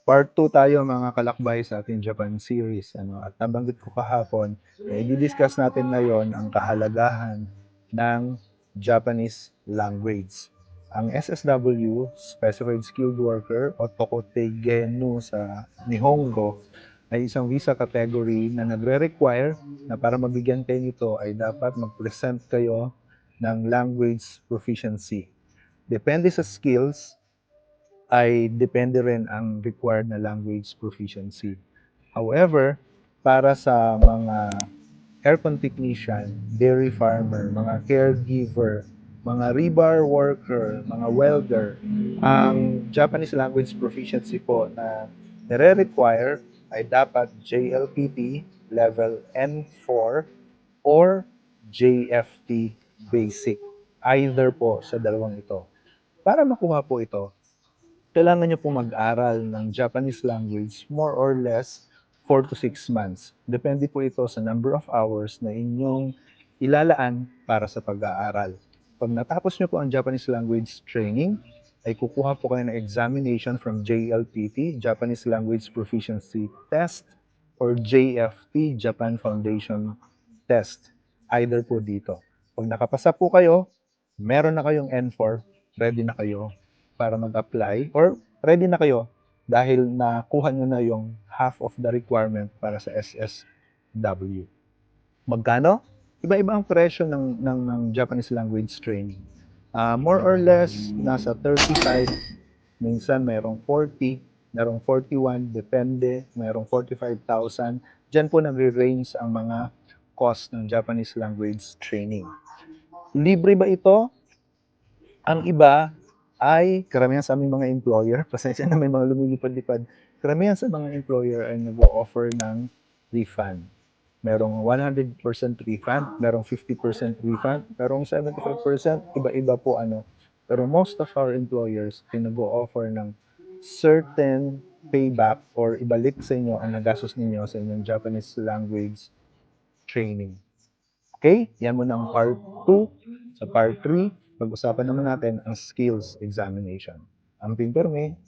Part 2 tayo mga kalakbay sa ating Japan series. At nabanggit ko kahapon, i-discuss natin ngayon ang kahalagahan ng Japanese language. Ang SSW, Specified Skilled Worker o Tokote Genu sa Nihongo, ay isang visa category na nagre-require na para mabigyan kayo nito ay dapat mag-present kayo ng language proficiency. Depende sa skills, ay depende rin ang required na language proficiency. However, para sa mga aircon technician, dairy farmer, mga caregiver, mga rebar worker, mga welder, ang Japanese language proficiency po na nire-require ay dapat JLPT level N4 or JFT basic. Either po sa dalawang ito. Para makuha po ito, kailangan niyo pong mag-aral ng Japanese language more or less 4 to 6 months. Depende po ito sa number of hours na inyong ilalaan para sa pag-aaral. Pag natapos niyo po ang Japanese language training, ay kukuha po kayo ng examination from JLPT, Japanese Language Proficiency Test, or JFT, Japan Foundation Test. Either po dito. Pag nakapasa po kayo, meron na kayong N4, ready na kayo para mag-apply or ready na kayo dahil nakuha nyo na yung half of the requirement para sa SSW. Magkano? Iba-iba ang presyo ng Japanese language training. More or less, nasa 35, minsan merong 40, merong 41, depende, merong 45,000. Diyan po nagre-range ang mga cost ng Japanese language training. Libre ba ito? Ang iba ay karamihan sa aming mga employer, pasensya na may mga lumilipad-lipad, karamihan sa mga employer ay nag-o-offer ng refund. Merong 100% refund, merong 50% refund, merong 75%, iba-iba po ano. Pero most of our employers ay nag-o-offer ng certain payback or ibalik sa inyo ang nagastos ninyo sa inyong Japanese language training. Okay? Yan muna ang part 2. Sa part 3, pag-usapan naman natin ang skills examination. Amping perme.